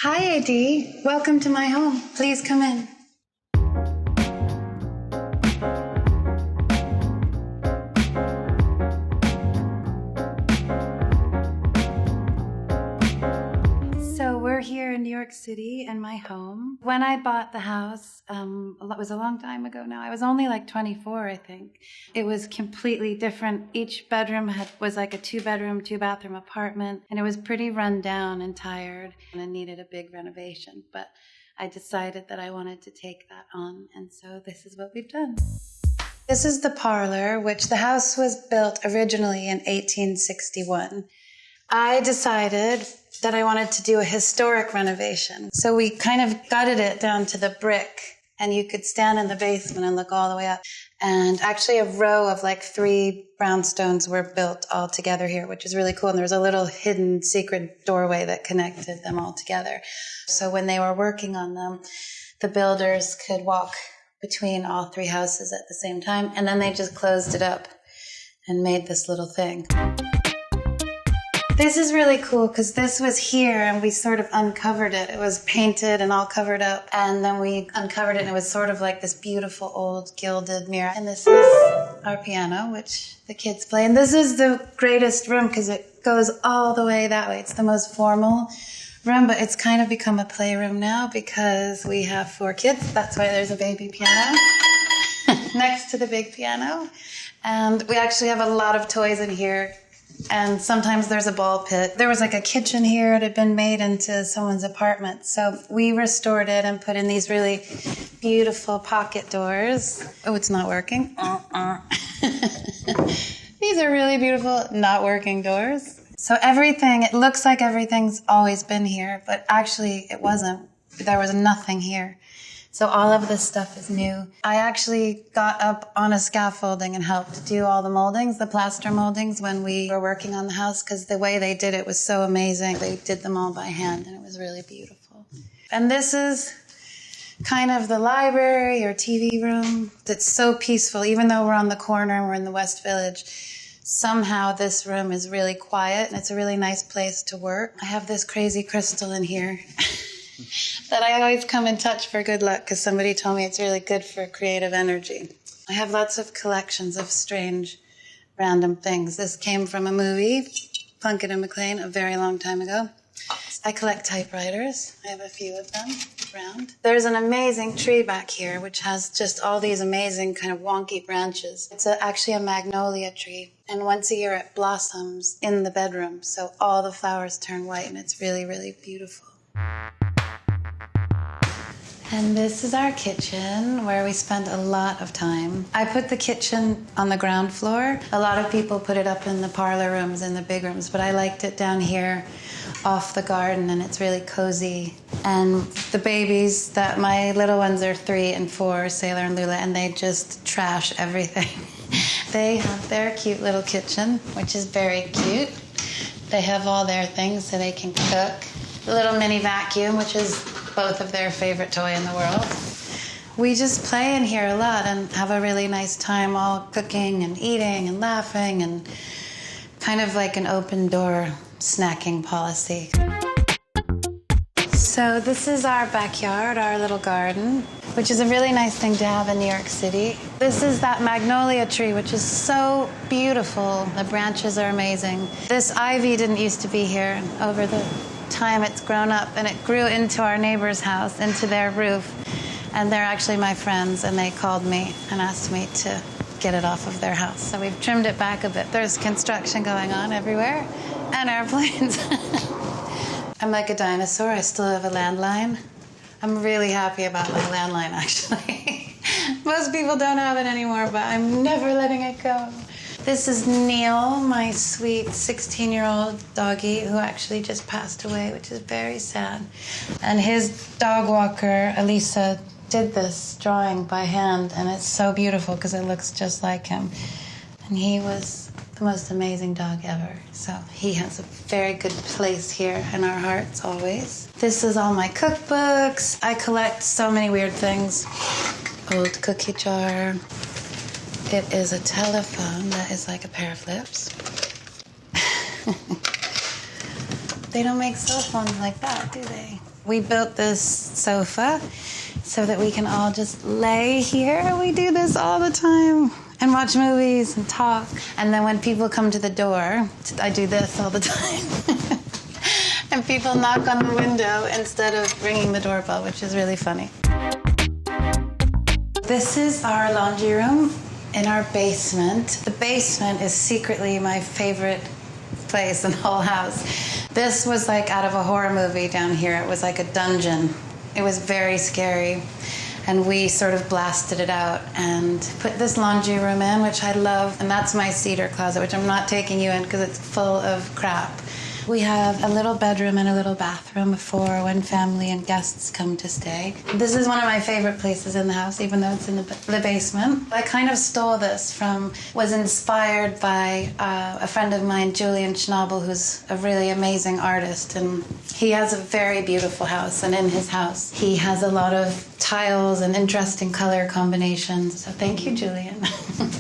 Hi, Adi. Welcome to my home. Please come in. So we're here in New York City in my home. When I bought the house, it was a long time ago now. I was only like 24, I think. It was completely different. Each bedroom was like a 2-bedroom, 2-bathroom apartment, and it was pretty run down and tired, and it needed a big renovation. But I decided that I wanted to take that on, and so this is what we've done. This is the parlor, which the house was built originally in 1861. I decided that I wanted to do a historic renovation. So we kind of gutted it down to the brick, and you could stand in the basement and look all the way up. And actually a row of like 3 brownstones were built all together here, which is really cool. And there was a little hidden secret doorway that connected them all together. So when they were working on them, the builders could walk between all 3 houses at the same time. And then they just closed it up and made this little thing. This is really cool because this was here and we sort of uncovered it. It was painted and all covered up, and then we uncovered it and it was sort of like this beautiful old gilded mirror. And this is our piano, which the kids play. And this is the greatest room because it goes all the way that way. It's the most formal room, but it's kind of become a playroom now because we have 4 kids. That's why there's a baby piano next to the big piano. And we actually have a lot of toys in here. And sometimes there's a ball pit. There was like a kitchen here. It had been made into someone's apartment. So we restored it and put in these really beautiful pocket doors. Oh, it's not working. These are really beautiful, not working doors. So it looks like everything's always been here, but actually it wasn't. There was nothing here. So all of this stuff is new. I actually got up on a scaffolding and helped do all the moldings, the plaster moldings, when we were working on the house, because the way they did it was so amazing. They did them all by hand, and it was really beautiful. And this is kind of the library or TV room. It's so peaceful. Even though we're on the corner and we're in the West Village, somehow this room is really quiet, and it's a really nice place to work. I have this crazy crystal in here. That I always come and touch for good luck because somebody told me it's really good for creative energy. I have lots of collections of strange, random things. This came from a movie, Plunkett and McLean, a very long time ago. I collect typewriters. I have a few of them around. There's an amazing tree back here which has just all these amazing kind of wonky branches. It's actually a magnolia tree. And once a year it blossoms in the bedroom. So all the flowers turn white and it's really, really beautiful. And this is our kitchen where we spend a lot of time. I put the kitchen on the ground floor. A lot of people put it up in the parlor rooms and the big rooms, but I liked it down here off the garden, and it's really cozy. And the babies, my little ones are 3 and 4, Sailor and Lula, and they just trash everything. They have their cute little kitchen, which is very cute. They have all their things so they can cook. The little mini vacuum, which is both of their favorite toy in the world. We just play in here a lot and have a really nice time all cooking and eating and laughing, and kind of like an open door snacking policy. So this is our backyard, our little garden, which is a really nice thing to have in New York City. This is that magnolia tree, which is so beautiful. The branches are amazing. This ivy didn't used to be here. Over the time it's grown up, and it grew into our neighbor's house, into their roof, and they're actually my friends, and they called me and asked me to get it off of their house. So we've trimmed it back a bit. There's construction going on everywhere, and airplanes. I'm like a dinosaur. I still have a landline. I'm really happy about my landline, actually. Most people don't have it anymore, but I'm never letting it go. This is Neil, my sweet 16-year-old doggy who actually just passed away, which is very sad. And his dog walker, Elisa, did this drawing by hand, and it's so beautiful because it looks just like him. And he was the most amazing dog ever. So he has a very good place here in our hearts always. This is all my cookbooks. I collect so many weird things. Old cookie jar. It is a telephone that is like a pair of lips. They don't make cell phones like that, do they? We built this sofa so that we can all just lay here. We do this all the time and watch movies and talk. And then when people come to the door, I do this all the time. And people knock on the window instead of ringing the doorbell, which is really funny. This is our laundry room in our basement. The basement is secretly my favorite place in the whole house. This was like out of a horror movie down here. It was like a dungeon. It was very scary. And we sort of blasted it out and put this laundry room in, which I love. And that's my cedar closet, which I'm not taking you in because it's full of crap. We have a little bedroom and a little bathroom for when family and guests come to stay. This is one of my favorite places in the house, even though it's in the basement. I kind of stole this was inspired by a friend of mine, Julian Schnabel, who's a really amazing artist. And he has a very beautiful house. And in his house, he has a lot of tiles and interesting color combinations. So thank you, Julian.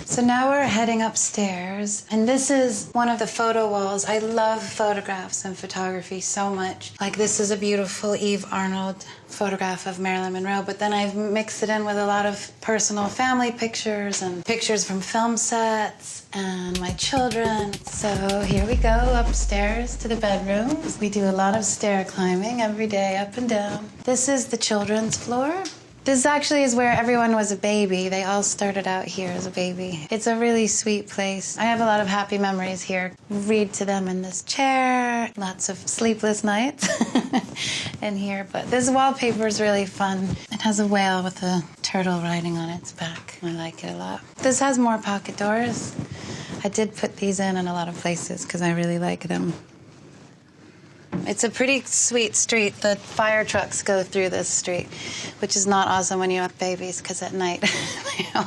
So now we're heading upstairs. And this is one of the photo walls. I love photographs and photography so much. Like this is a beautiful Eve Arnold photograph of Marilyn Monroe, but then I've mixed it in with a lot of personal family pictures and pictures from film sets and my children. So here we go upstairs to the bedrooms. We do a lot of stair climbing every day, up and down. This is the children's floor. This actually is where everyone was a baby. They all started out here as a baby. It's a really sweet place. I have a lot of happy memories here. Read to them in this chair. Lots of sleepless nights in here. But this wallpaper is really fun. It has a whale with a turtle riding on its back. I like it a lot. This has more pocket doors. I did put these in a lot of places because I really like them. It's a pretty sweet street. The fire trucks go through this street, which is not awesome when you have babies, because at night,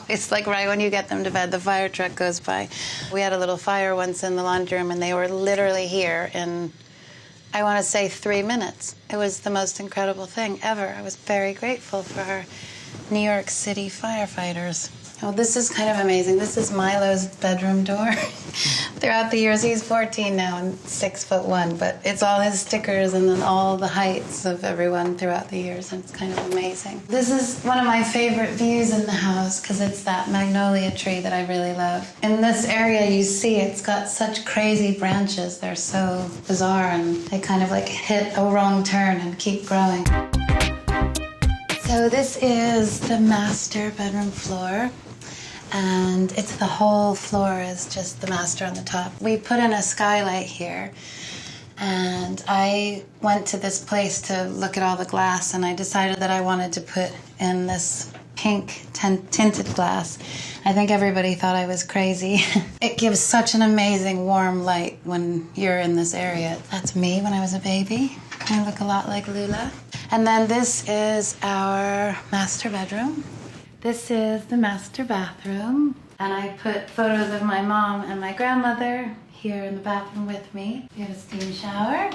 it's like right when you get them to bed, the fire truck goes by. We had a little fire once in the laundry room, and they were literally here in, I want to say, 3 minutes. It was the most incredible thing ever. I was very grateful for our New York City firefighters. Oh, this is kind of amazing. This is Milo's bedroom door. Throughout the years, he's 14 now and 6'1", but it's all his stickers and then all the heights of everyone throughout the years, and it's kind of amazing. This is one of my favorite views in the house because it's that magnolia tree that I really love. In this area, you see it's got such crazy branches. They're so bizarre, and they kind of like hit a wrong turn and keep growing. So this is the master bedroom floor. And it's the whole floor is just the master on the top. We put in a skylight here, and I went to this place to look at all the glass, and I decided that I wanted to put in this pink tinted glass. I think everybody thought I was crazy. It gives such an amazing warm light when you're in this area. That's me when I was a baby. I look a lot like Lula. And then this is our master bedroom. This is the master bathroom, and I put photos of my mom and my grandmother here in the bathroom with me. We have a steam shower.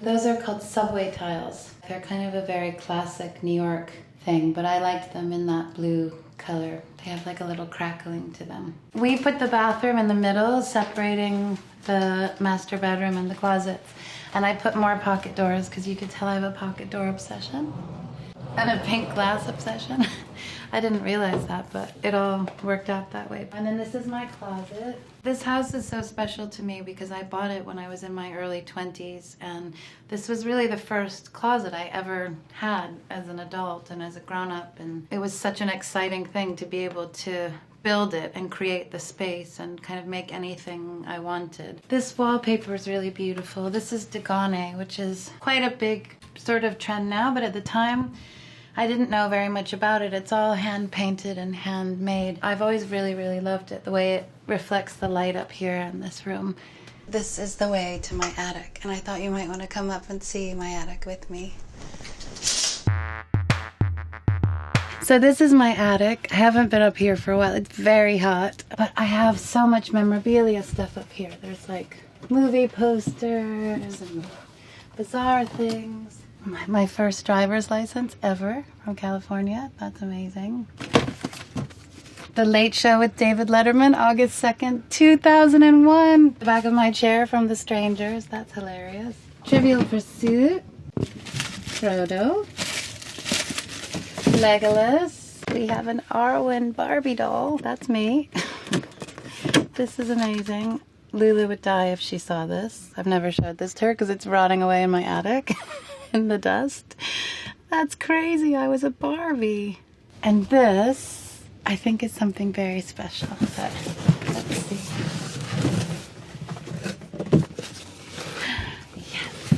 Those are called subway tiles. They're kind of a very classic New York thing, but I liked them in that blue color. They have like a little crackling to them. We put the bathroom in the middle, separating the master bedroom and the closets, and I put more pocket doors because you could tell I have a pocket door obsession. And a pink glass obsession. I didn't realize that, but it all worked out that way. And then this is my closet. This house is so special to me because I bought it when I was in my early 20s, and this was really the first closet I ever had as an adult and as a grown-up, and it was such an exciting thing to be able to build it and create the space and kind of make anything I wanted. This wallpaper is really beautiful. This is Degane, which is quite a big sort of trend now, but at the time, I didn't know very much about it. It's all hand-painted and handmade. I've always really, really loved it, the way it reflects the light up here in this room. This is the way to my attic, and I thought you might want to come up and see my attic with me. So this is my attic. I haven't been up here for a while. It's very hot, but I have so much memorabilia stuff up here. There's like movie posters and bizarre things. My first driver's license ever from California. That's amazing. The Late Show with David Letterman, August 2nd, 2001. The back of my chair from The Strangers. That's hilarious. Trivial Pursuit. Frodo. Legolas. We have an Arwen Barbie doll. That's me. This is amazing. Lulu would die if she saw this. I've never showed this to her because it's rotting away in my attic in the dust. That's crazy. I was a Barbie. And this, I think, is something very special. But let's see. Yes.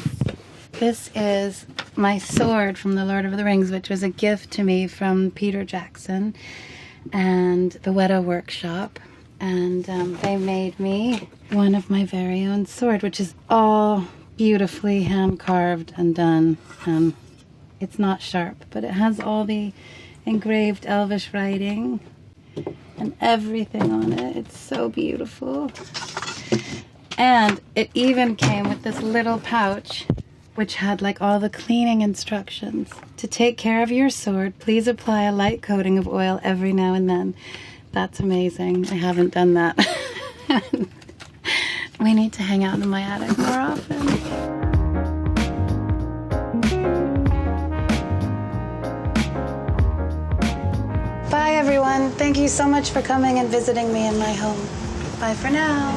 This is my sword from The Lord of the Rings, which was a gift to me from Peter Jackson and the Weta Workshop. And they made me one of my very own sword, which is all beautifully hand-carved and done. It's not sharp, but it has all the engraved Elvish writing and everything on it. It's so beautiful. And it even came with this little pouch, which had like all the cleaning instructions. To take care of your sword, please apply a light coating of oil every now and then. That's amazing. I haven't done that. We need to hang out in my attic more often. Bye, everyone. Thank you so much for coming and visiting me in my home. Bye for now.